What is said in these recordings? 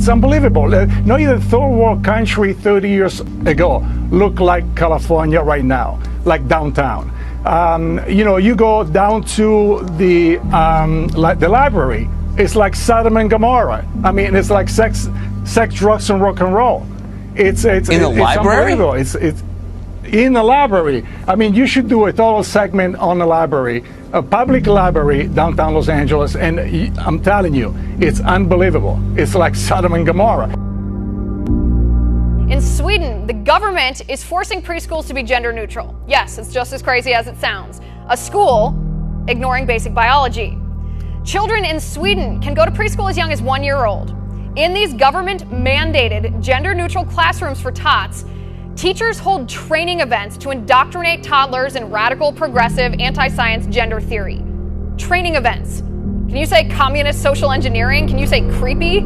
It's unbelievable. Not even third world country 30 years ago look like California right now, like downtown. You go down to the library. It's like Sodom and Gomorrah. I mean, it's like sex, drugs, and rock and roll. It's library? Unbelievable. It's in the library. I mean, you should do a total segment on the library, a public library downtown Los Angeles, and I'm telling you, it's unbelievable. It's like Sodom and Gomorrah. In Sweden, the government is forcing preschools to be gender neutral. Yes, it's just as crazy as it sounds. A school ignoring basic biology. Children in Sweden can go to preschool as young as 1 year old. In these government-mandated gender-neutral classrooms for tots, teachers hold training events to indoctrinate toddlers in radical, progressive, anti-science gender theory. Training events. Can you say communist social engineering? Can you say creepy?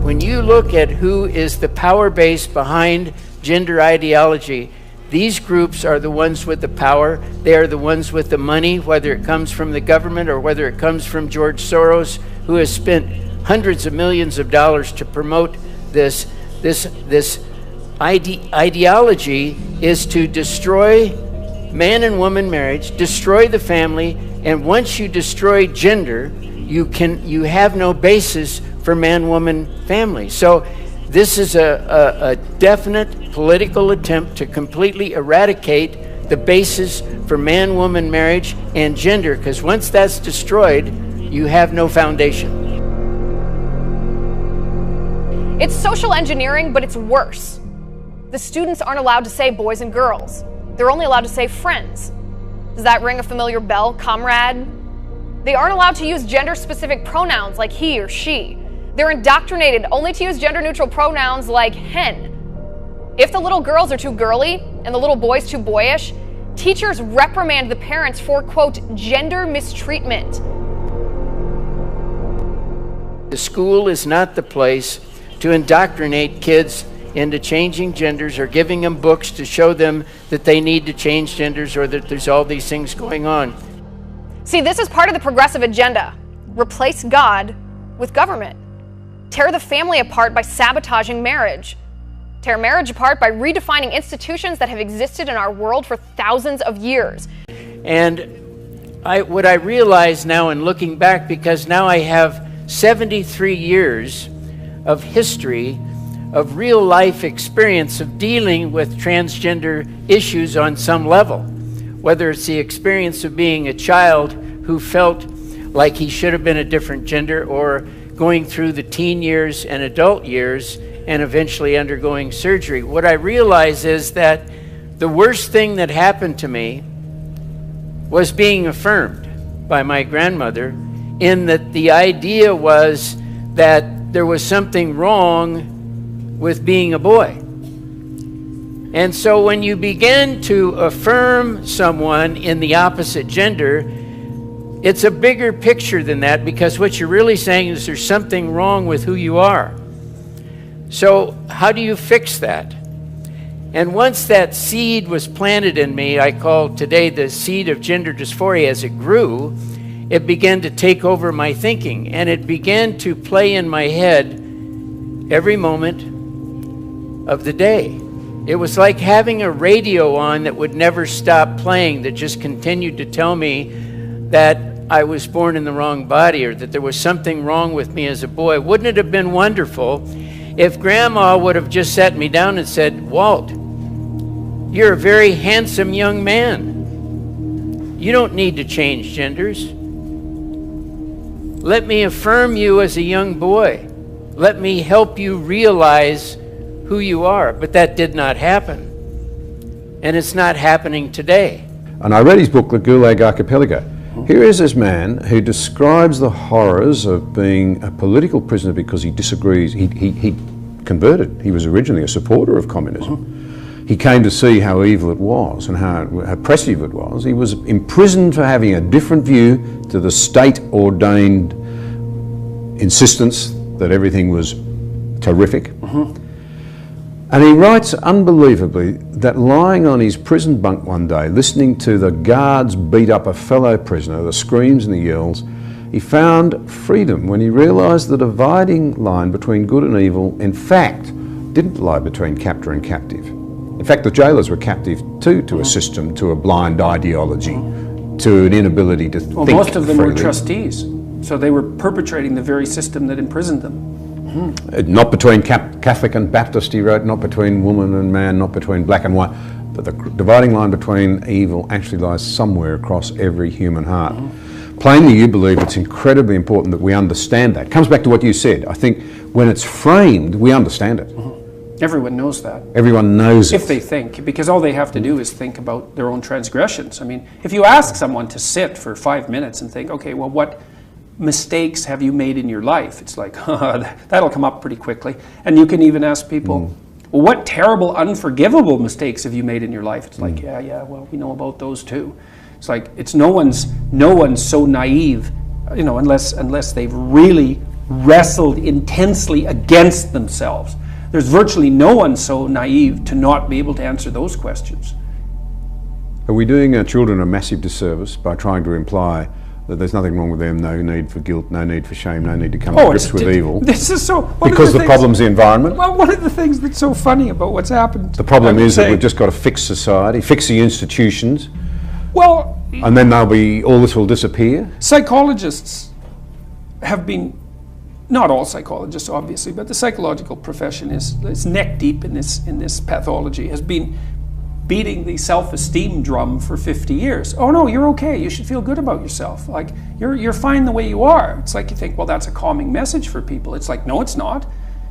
When you look at who is the power base behind gender ideology, these groups are the ones with the power. They are the ones with the money, whether it comes from the government or whether it comes from George Soros, who has spent hundreds of millions of dollars to promote this ideology is to destroy man and woman marriage, destroy the family, and once you destroy gender, you have no basis for man-woman family. So this is a definite political attempt to completely eradicate the basis for man-woman marriage and gender, because once that's destroyed, you have no foundation. It's social engineering, but it's worse. The students aren't allowed to say boys and girls. They're only allowed to say friends. Does that ring a familiar bell, comrade? They aren't allowed to use gender-specific pronouns like he or she. They're indoctrinated only to use gender-neutral pronouns like hen. If the little girls are too girly and the little boys too boyish, teachers reprimand the parents for, quote, gender mistreatment. The school is not the place to indoctrinate kids into changing genders or giving them books to show them that they need to change genders or that there's all these things going on. See, this is part of the progressive agenda. Replace God with government. Tear the family apart by sabotaging marriage. Tear marriage apart by redefining institutions that have existed in our world for thousands of years. And what I realize now in looking back, because now I have 73 years of history, of real life experience of dealing with transgender issues on some level, whether it's the experience of being a child who felt like he should have been a different gender, or going through the teen years and adult years and eventually undergoing surgery. What I realize is that the worst thing that happened to me was being affirmed by my grandmother, in that the idea was that there was something wrong with being a boy. And so when you begin to affirm someone in the opposite gender, it's a bigger picture than that, because what you're really saying is there's something wrong with who you are. So how do you fix that? And once that seed was planted in me, I call today the seed of gender dysphoria, as it grew, it began to take over my thinking, and it began to play in my head every moment of the day. It was like having a radio on that would never stop playing, that just continued to tell me that I was born in the wrong body, or that there was something wrong with me as a boy. Wouldn't it have been wonderful if Grandma would have just sat me down and said, Walt, you're a very handsome young man. You don't need to change genders. Let me affirm you as a young boy. Let me help you realize who you are. But that did not happen. And it's not happening today. And I read his book, The Gulag Archipelago. Here is this man who describes the horrors of being a political prisoner because he disagrees. He converted. He was originally a supporter of communism. He came to see how evil it was and how oppressive it was. He was imprisoned for having a different view to the state-ordained insistence that everything was terrific. And he writes unbelievably that lying on his prison bunk one day, listening to the guards beat up a fellow prisoner, the screams and the yells, He found freedom when he realised the dividing line between good and evil, in fact, didn't lie between captor and captive. In fact, the jailers were captive too to a system, to a blind ideology, to an inability to think freely. Well, most of them were trustees, so they were perpetrating the very system that imprisoned them. Not between Catholic and Baptist, he wrote, not between woman and man, not between black and white, but the dividing line between evil actually lies somewhere across every human heart. Plainly, you believe it's incredibly important that we understand that. It comes back to what you said. I think when it's framed, we understand it. Everyone knows that. Everyone knows it. If they think, because all they have to do is think about their own transgressions. I mean, if you ask someone to sit for 5 minutes and think, okay, well, what mistakes have you made in your life? It's like, that'll come up pretty quickly. And you can even ask people, well, what terrible, unforgivable mistakes have you made in your life? It's like, yeah, well, we know about those too. It's like, it's no one's so naive, you know, unless they've really wrestled intensely against themselves. There's virtually no one so naive to not be able to answer those questions. Are we doing our children a massive disservice by trying to imply that there's nothing wrong with them, no need for guilt, no need for shame, no need to come to grips with evil? This is so... Because the problem's the environment? Well, one of the things that's so funny about what's happened... The problem is that we've just got to fix society, fix the institutions, well... and then all this will disappear? Psychologists have been... Not all psychologists, obviously, but the psychological profession is neck deep in this pathology, has been beating the self-esteem drum for 50 years. Oh no, you're okay. You should feel good about yourself. Like, you're fine the way you are. It's like you think, well, that's a calming message for people. It's like, no, it's not.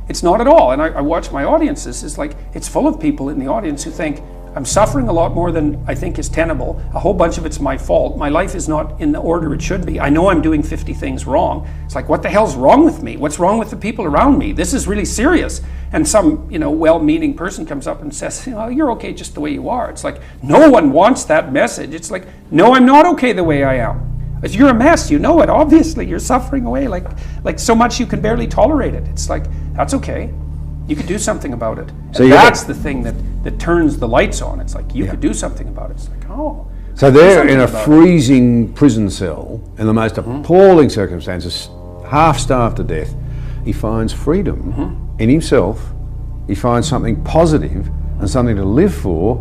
It's not at all. And I watch my audiences. It's like, it's full of people in the audience who think, I'm suffering a lot more than I think is tenable. A whole bunch of it's my fault. My life is not in the order it should be. I know I'm doing 50 things wrong. It's like, what the hell's wrong with me? What's wrong with the people around me? This is really serious. And some, well-meaning person comes up and says, you're okay just the way you are. It's like, no one wants that message. It's like, no, I'm not okay the way I am. You're a mess, you know it, obviously. You're suffering away like so much you can barely tolerate it. It's like, that's okay. You could do something about it. So that's the thing that turns the lights on. It's like, you could do something about it. It's like, oh. So they're in a freezing prison cell in the most appalling circumstances, half-starved to death. He finds freedom in himself. He finds something positive and something to live for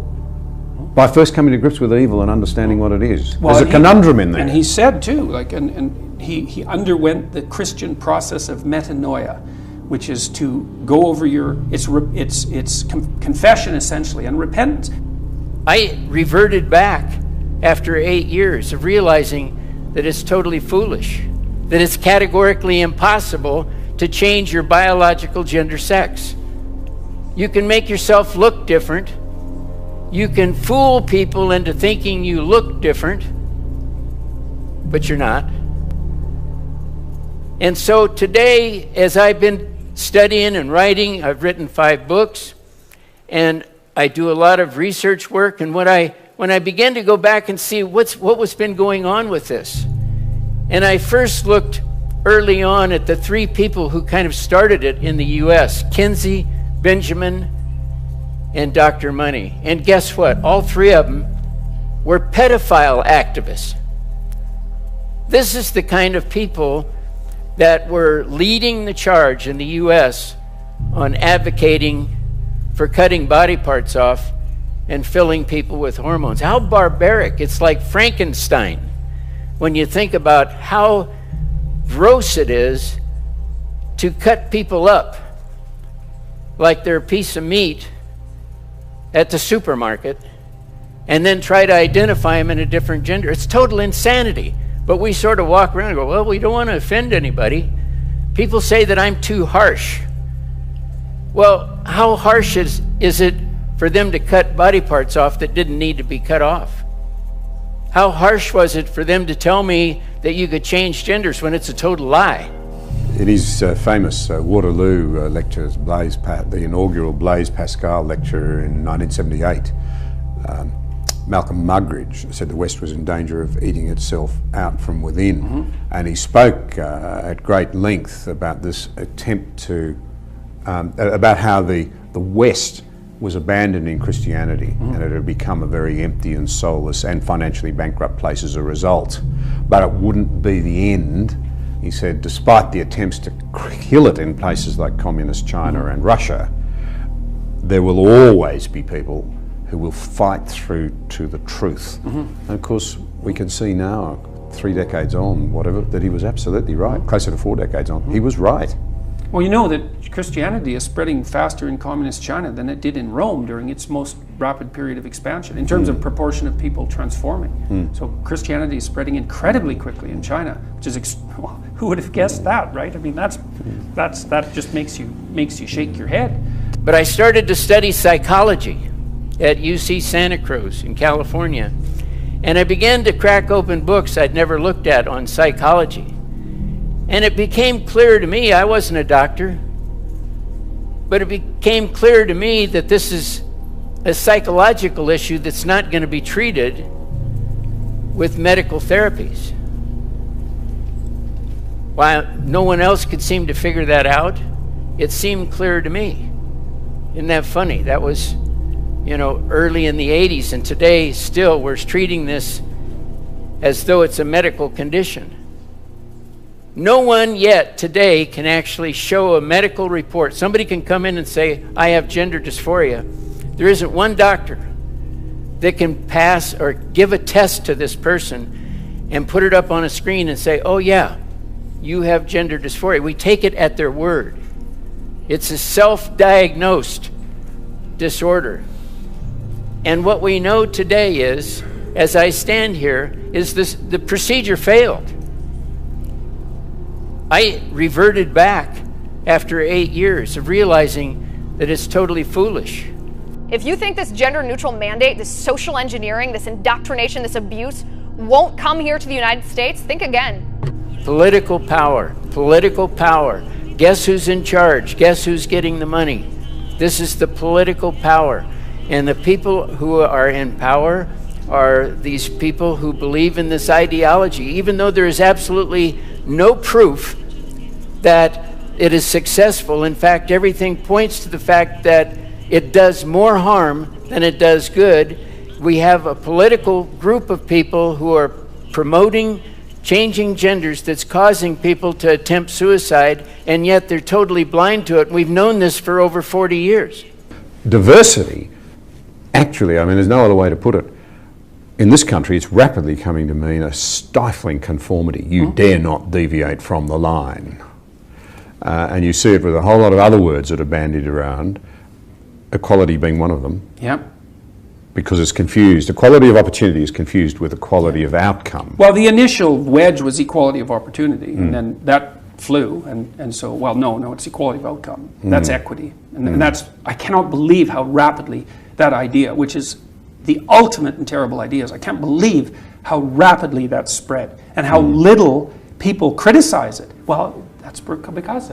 by first coming to grips with evil and understanding what it is. Well, there's a conundrum in there. And he said too, like, and he underwent the Christian process of metanoia, which is to go over it's confession essentially and repentance. I reverted back after 8 years of realizing that it's totally foolish, that it's categorically impossible to change your biological gender sex. You can make yourself look different. You can fool people into thinking you look different, but you're not. And so today, as I've been studying and writing, I've written 5 books, and I do a lot of research work, and when I began to go back and see what was been going on with this, and I first looked early on at the 3 people who kind of started it in the U.S., Kinsey, Benjamin, and Dr. Money. And guess what? All 3 of them were pedophile activists. This is the kind of people that were leading the charge in the U.S. on advocating for cutting body parts off and filling people with hormones. How barbaric. It's like Frankenstein when you think about how gross it is to cut people up like they're a piece of meat at the supermarket and then try to identify them in a different gender. It's total insanity. But we sort of walk around and go, well, we don't want to offend anybody. People say that I'm too harsh. Well, how harsh is it for them to cut body parts off that didn't need to be cut off? How harsh was it for them to tell me that you could change genders when it's a total lie? In his famous Waterloo lectures, the inaugural Blaise Pascal lecture in 1978, Malcolm Muggeridge said the West was in danger of eating itself out from within. And he spoke at great length about this attempt to, about how the West was abandoning Christianity and it had become a very empty and soulless and financially bankrupt place as a result. But it wouldn't be the end He said, despite the attempts to kill it in places like communist China and Russia, there will always be people who will fight through to the truth. And of course, we can see now, 3 decades on, whatever, that he was absolutely right. Closer to 4 decades on, he was right. Well, you know that Christianity is spreading faster in communist China than it did in Rome during its most rapid period of expansion in terms of proportion of people transforming. So Christianity is spreading incredibly quickly in China, which is well, who would have guessed that, right? I mean, that just makes you shake your head. But I started to study psychology at UC Santa Cruz in California, and I began to crack open books I'd never looked at on psychology. And it became clear to me, I wasn't a doctor, but it became clear to me that this is a psychological issue that's not going to be treated with medical therapies. While no one else could seem to figure that out, it seemed clear to me. Isn't that funny? That was, early in the 80s, and today still we're treating this as though it's a medical condition. No one yet today can actually show a medical report. Somebody can come in and say, I have gender dysphoria. There isn't one doctor that can pass or give a test to this person and put it up on a screen and say, oh yeah, you have gender dysphoria. We take it at their word. It's a self-diagnosed disorder. And what we know today is, as I stand here, is the procedure failed. I reverted back after 8 years of realizing that it's totally foolish. If you think this gender-neutral mandate, this social engineering, this indoctrination, this abuse won't come here to the United States, think again. Political power, political power. Guess who's in charge? Guess who's getting the money? This is the political power. And the people who are in power are these people who believe in this ideology, even though there is absolutely no proof that it is successful. In fact, everything points to the fact that it does more harm than it does good. We have a political group of people who are promoting changing genders that's causing people to attempt suicide, and yet they're totally blind to it. We've known this for over 40 years. Diversity, actually, there's no other way to put it. In this country, it's rapidly coming to mean a stifling conformity. You dare not deviate from the line. And you see it with a whole lot of other words that are bandied around, equality being one of them. Yep. Because it's confused. Equality of opportunity is confused with equality of outcome. Well, the initial wedge was equality of opportunity, and then that flew, and so, no, it's equality of outcome. That's equity. And that's, I cannot believe how rapidly that idea, which is the ultimate in terrible ideas, I can't believe how rapidly that spread and how little people criticize it. Well, that's because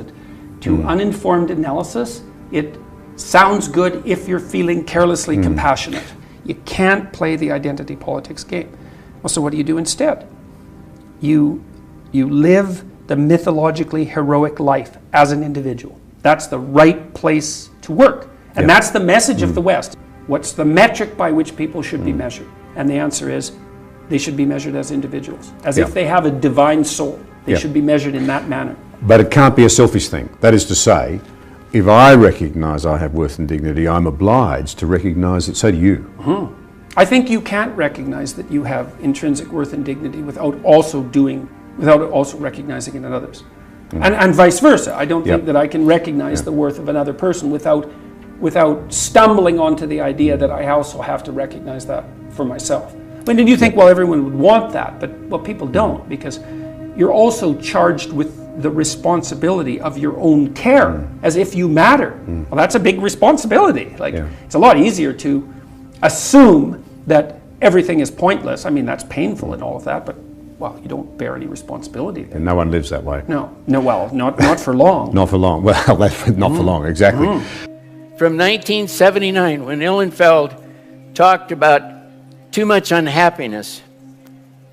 to uninformed analysis, it sounds good if you're feeling carelessly compassionate. You can't play the identity politics game. Well, so what do you do instead? You live the mythologically heroic life as an individual. That's the right place to work. And that's the message of the West. What's the metric by which people should be measured? And the answer is they should be measured as individuals, as if they have a divine soul. They should be measured in that manner. But it can't be a selfish thing. That is to say, if I recognise I have worth and dignity, I'm obliged to recognise that so do you. I think you can't recognise that you have intrinsic worth and dignity without also recognizing it in others. And vice versa. I don't think that I can recognize the worth of another person without stumbling onto the idea that I also have to recognize that for myself. And you think, well, everyone would want that, but people don't, because you're also charged with the responsibility of your own care, as if you matter. Well, that's a big responsibility. It's a lot easier to assume that everything is pointless. That's painful and all of that, but you don't bear any responsibility then. And no one lives that way. No, well, not for long. Not for long. Well, not for long, exactly. From 1979, when Ihlenfeld talked about too much unhappiness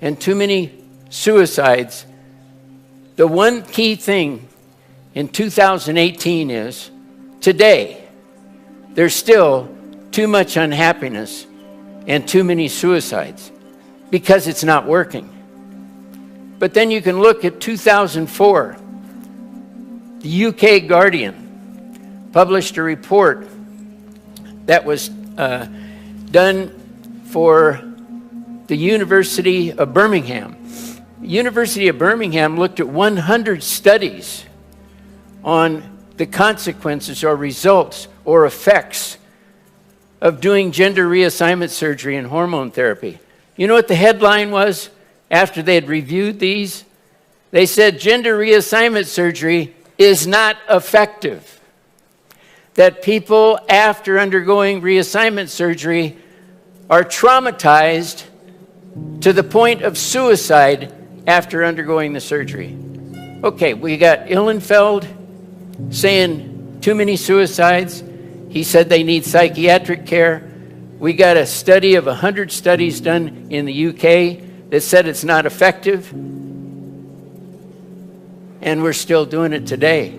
and too many suicides, the one key thing in 2018 is, today, there's still too much unhappiness and too many suicides because it's not working. But then you can look at 2004. The UK Guardian published a report that was done for the University of Birmingham. The University of Birmingham looked at 100 studies on the consequences or results or effects of doing gender reassignment surgery and hormone therapy. You know what the headline was after they had reviewed these? They said gender reassignment surgery is not effective. That people after undergoing reassignment surgery are traumatized to the point of suicide after undergoing the surgery. Okay, we got Ihlenfeld saying too many suicides. He said they need psychiatric care. We got a study of 100 studies done in the UK that said it's not effective. And we're still doing it today.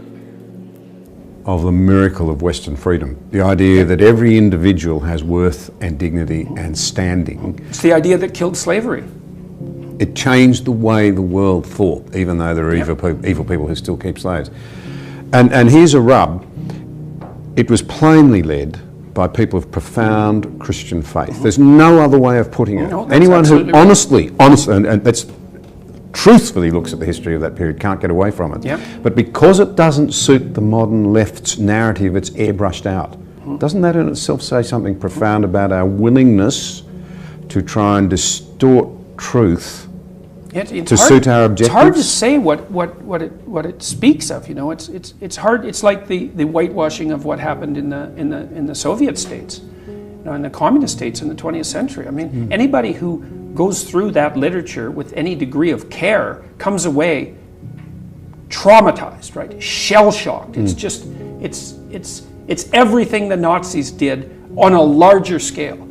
Of the miracle of Western freedom. The idea that every individual has worth and dignity and standing. It's the idea that killed slavery. It changed the way the world thought, even though there are evil people who still keep slaves. And here's a rub. It was plainly led by people of profound Christian faith. There's no other way of putting it. No, Anyone who honestly, and that's truthfully looks at the history of that period can't get away from it. Yep. But because it doesn't suit the modern left's narrative, it's airbrushed out. Doesn't that in itself say something profound about our willingness to try and distort truth to suit our objectives? It's hard to say what it speaks of. You know, it's hard. It's like the whitewashing of what happened in the Soviet states, you know, in the communist states in the 20th century. I mean, anybody who goes through that literature with any degree of care comes away traumatized, right? Shell-shocked. It's just it's everything the Nazis did on a larger scale.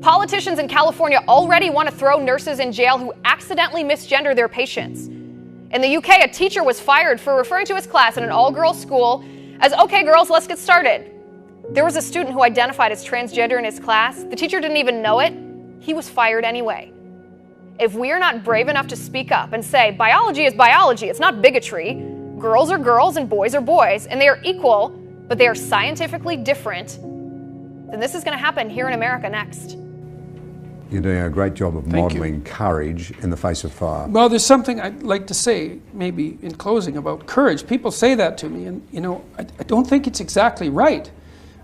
Politicians in California already want to throw nurses in jail who accidentally misgender their patients. In the UK, a teacher was fired for referring to his class in an all-girls school as, "Okay, girls, let's get started." There was a student who identified as transgender in his class. The teacher didn't even know it. He was fired anyway. If we are not brave enough to speak up and say, biology is biology, it's not bigotry, girls are girls and boys are boys, and they are equal, but they are scientifically different, then this is going to happen here in America next. You're doing a great job of modelling courage in the face of fire. Well, there's something I'd like to say, maybe in closing, about courage. People say that to me, and you know, I don't think it's exactly right.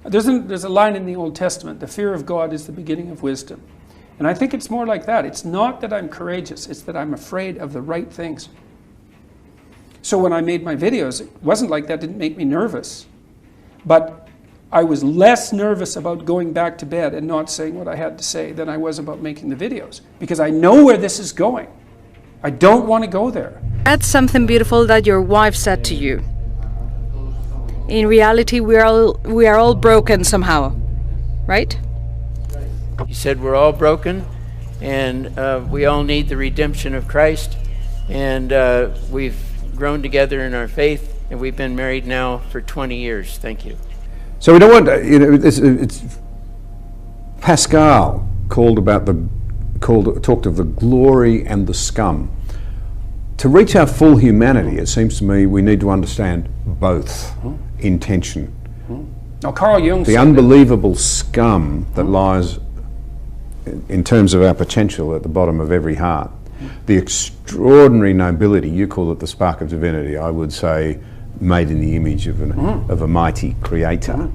There's a line in the Old Testament, the fear of God is the beginning of wisdom. And I think it's more like that. It's not that I'm courageous, it's that I'm afraid of the right things. So when I made my videos, it wasn't like that didn't make me nervous. But I was less nervous about going back to bed and not saying what I had to say than I was about making the videos. Because I know where this is going. I don't want to go there. That's something beautiful that your wife said to you. In reality, we are all broken somehow, right? You said we're all broken, and we all need the redemption of Christ, and we've grown together in our faith, and we've been married now for 20 years. Thank you. So we don't want to, you know, it's Pascal talked of the glory and the scum. To reach our full humanity, it seems to me we need to understand both in tension. Now, Carl Jung The said unbelievable scum that lies in terms of our potential at the bottom of every heart. The extraordinary nobility, you call it the spark of divinity, I would say made in the image of a mighty creator.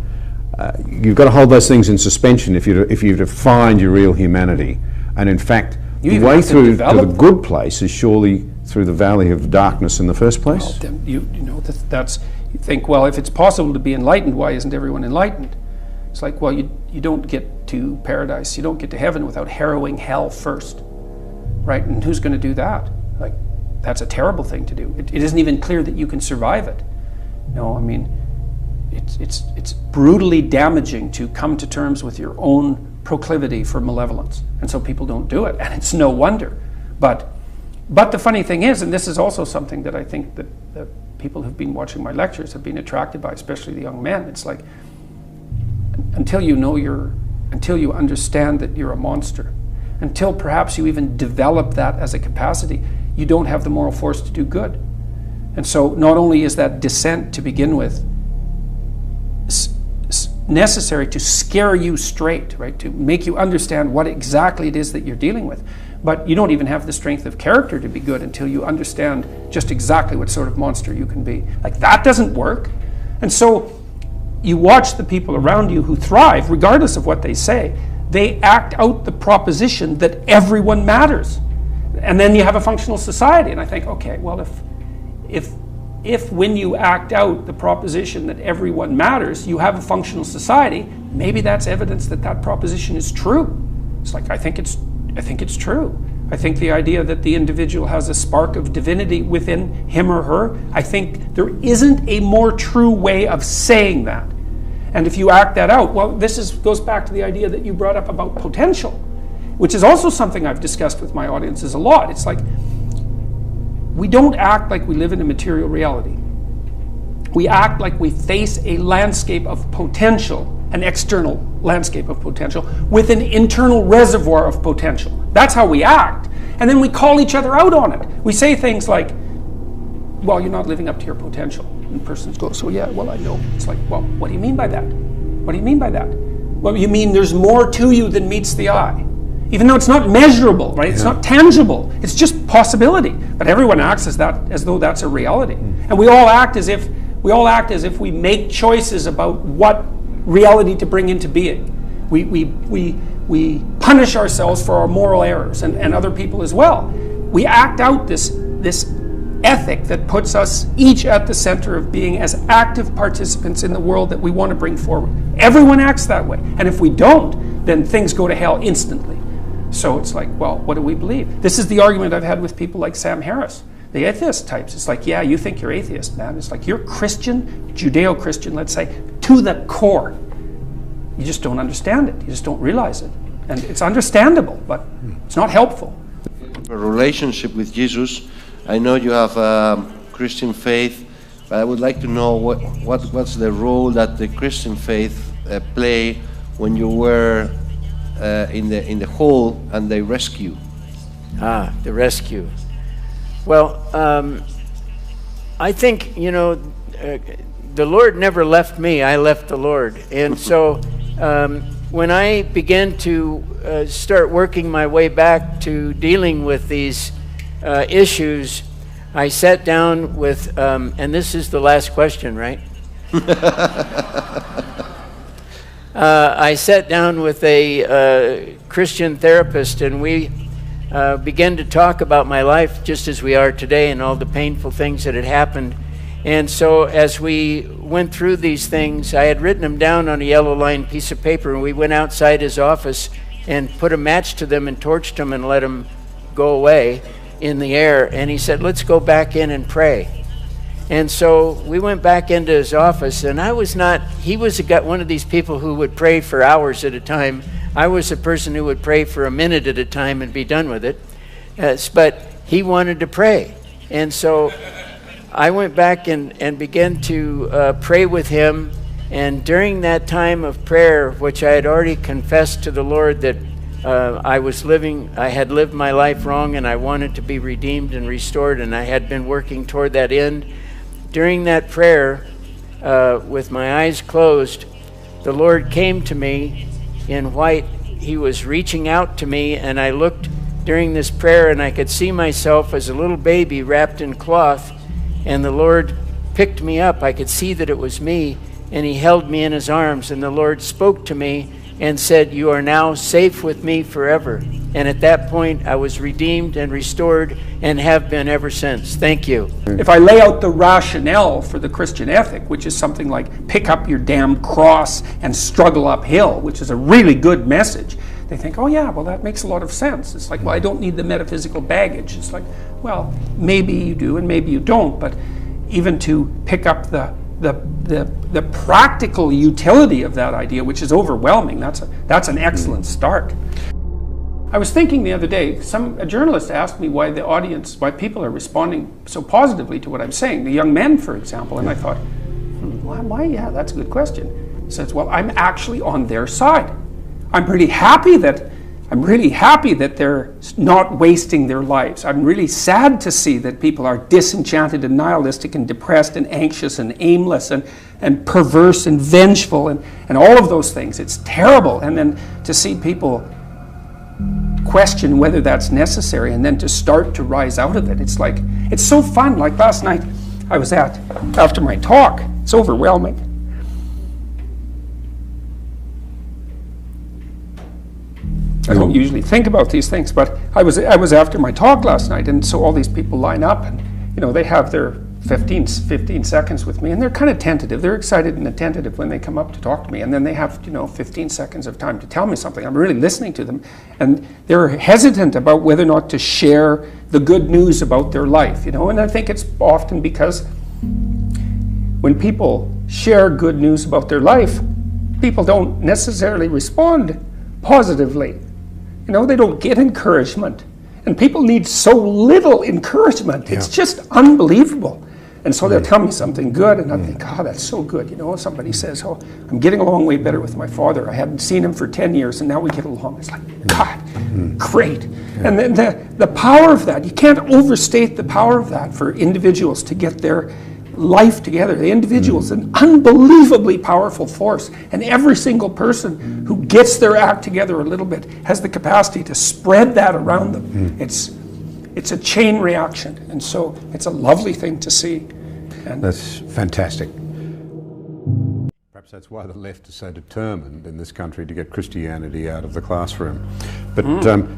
You've got to hold those things in suspension if you're to find your real humanity. And in fact, the way through to the good place is surely through the valley of darkness in the first place. Well, then you know, that's, you think, well, if it's possible to be enlightened, why isn't everyone enlightened? It's like, well, you don't get to paradise, you don't get to heaven without harrowing hell first, right? And who's going to do that? Like, that's a terrible thing to do. It isn't even clear that you can survive it. No, I mean, it's brutally damaging to come to terms with your own proclivity for malevolence, and so people don't do it, and it's no wonder. But the funny thing is, and this is also something that I think that people who've been watching my lectures have been attracted by, especially the young men. It's like, until you understand that you're a monster, until perhaps you even develop that as a capacity, you don't have the moral force to do good. And so not only is that dissent to begin with necessary to scare you straight, right, to make you understand what exactly it is that you're dealing with, but you don't even have the strength of character to be good until you understand just exactly what sort of monster you can be. Like, that doesn't work. And so you watch the people around you who thrive, regardless of what they say, they act out the proposition that everyone matters. And then you have a functional society. And I think, okay, well, if when you act out the proposition that everyone matters, you have a functional society, maybe that's evidence that that proposition is true. It's like, I think it's true. I think the idea that the individual has a spark of divinity within him or her, I think there isn't a more true way of saying that. And if you act that out, well, goes back to the idea that you brought up about potential, which is also something I've discussed with my audiences a lot. It's like, we don't act like we live in a material reality. We act like we face a landscape of potential, an external landscape of potential, with an internal reservoir of potential. That's how we act. And then we call each other out on it. We say things like, well, you're not living up to your potential. And the person goes, oh yeah, well, I know. It's like, well, what do you mean by that? What do you mean by that? Well, you mean there's more to you than meets the eye. Even though it's not measurable, right? It's not tangible. It's just possibility. But everyone acts as though that's a reality. And we all act as if we make choices about what reality to bring into being. We punish ourselves for our moral errors, and other people as well. We act out this ethic that puts us each at the center of being as active participants in the world that we want to bring forward. Everyone acts that way. And if we don't, then things go to hell instantly. So it's like, well, what do we believe? This is the argument I've had with people like Sam Harris, the atheist types. It's like, yeah, you think you're atheist, man. It's like, you're Christian, Judeo-Christian, let's say, to the core. You just don't understand it. You just don't realize it. And it's understandable, but it's not helpful. A relationship with Jesus. I know you have a Christian faith, but I would like to know what's the role that the Christian faith play when you were in the hole and they rescue. The rescue. Well, I think, the Lord never left me, I left the Lord. And so when I began to start working my way back to dealing with these issues, I sat down with, and this is the last question, right? I sat down with a Christian therapist, and we began to talk about my life just as we are today and all the painful things that had happened. And so as we went through these things, I had written them down on a yellow lined piece of paper, and we went outside his office and put a match to them and torched them and let them go away in the air. And he said, let's go back in and pray. And so we went back into his office, and he was one of these people who would pray for hours at a time. I was a person who would pray for a minute at a time and be done with it. But he wanted to pray. And so I went back and began to pray with him. And during that time of prayer, which I had already confessed to the Lord that I had lived my life wrong and I wanted to be redeemed and restored, and I had been working toward that end. During that prayer, with my eyes closed, the Lord came to me in white. He was reaching out to me, and I looked during this prayer, and I could see myself as a little baby wrapped in cloth, and the Lord picked me up. I could see that it was me, and he held me in his arms, and the Lord spoke to me and said, you are now safe with me forever. And at that point, I was redeemed and restored and have been ever since. Thank you. If I lay out the rationale for the Christian ethic, which is something like pick up your damn cross and struggle uphill, which is a really good message, they think, oh yeah, well that makes a lot of sense. It's like, well, I don't need the metaphysical baggage. It's like, well, maybe you do and maybe you don't, but even to pick up the practical utility of that idea, which is overwhelming, that's an excellent start. I was thinking the other day, a journalist asked me why people are responding so positively to what I'm saying, the young men, for example, and I thought, why? Yeah, that's a good question. He says, well, I'm actually on their side. I'm pretty happy that I'm really happy that they're not wasting their lives. I'm really sad to see that people are disenchanted and nihilistic and depressed and anxious and aimless and perverse and vengeful and all of those things. It's terrible. And then to see people question whether that's necessary and then to start to rise out of it. It's like, it's so fun. Like last night I was after my talk, it's overwhelming. I don't usually think about these things, but I was after my talk last night, and so all these people line up, and they have their 15 seconds with me, and they're kind of tentative. They're excited and attentive when they come up to talk to me, and then they have 15 seconds of time to tell me something. I'm really listening to them, and they're hesitant about whether or not to share the good news about their life. And I think it's often because when people share good news about their life, people don't necessarily respond positively. They don't get encouragement. And people need so little encouragement. It's just unbelievable. And so they'll tell me something good, and I think, oh, that's so good. Somebody says, oh, I'm getting along way better with my father. I hadn't seen him for 10 years, and now we get along. It's like, God, great. And then the power of that, you can't overstate the power of that for individuals to get their life together. The individual is an unbelievably powerful force, and every single person who gets their act together a little bit has the capacity to spread that around them. It's a chain reaction, and so it's a lovely thing to see. And that's fantastic. Perhaps that's why the left is so determined in this country to get Christianity out of the classroom. But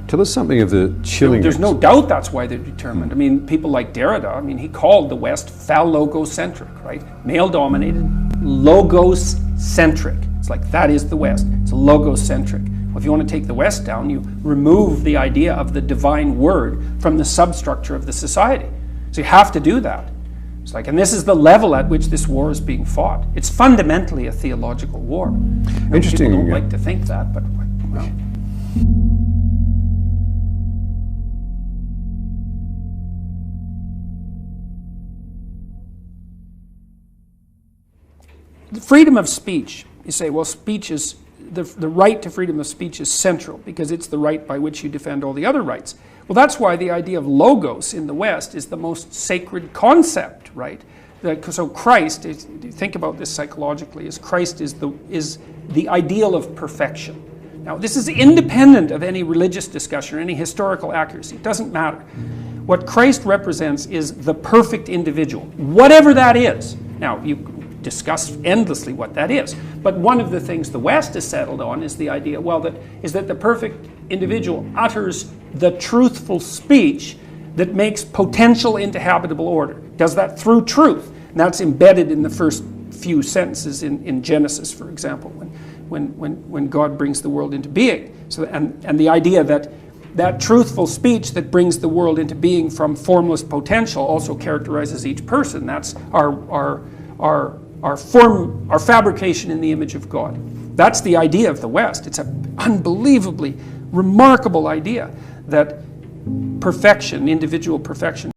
tell us something of the chilling... There's no doubt that's why they're determined. I mean, people like Derrida, he called the West phallogocentric, right? Male-dominated, logos-centric. It's like, that is the West. It's logocentric. Well, if you want to take the West down, you remove the idea of the divine word from the substructure of the society. So you have to do that. It's like, and this is the level at which this war is being fought. It's fundamentally a theological war. Interesting. People don't like to think that, but well. The freedom of speech. You say, well, speech is the right to freedom of speech is central because it's the right by which you defend all the other rights. Well, that's why the idea of logos in the West is the most sacred concept, right? So Christ, if you think about this psychologically, Christ is the ideal of perfection. Now, this is independent of any religious discussion or any historical accuracy. It doesn't matter. What Christ represents is the perfect individual, whatever that is. Now, you discuss endlessly what that is. But one of the things the West has settled on is the idea, that the perfect individual utters the truthful speech that makes potential into habitable order. Does that through truth. And that's embedded in the first few sentences in Genesis, for example, when God brings the world into being. So, and the idea that truthful speech that brings the world into being from formless potential also characterizes each person. That's our fabrication in the image of God. That's the idea of the West. It's an unbelievably remarkable idea that perfection, individual perfection,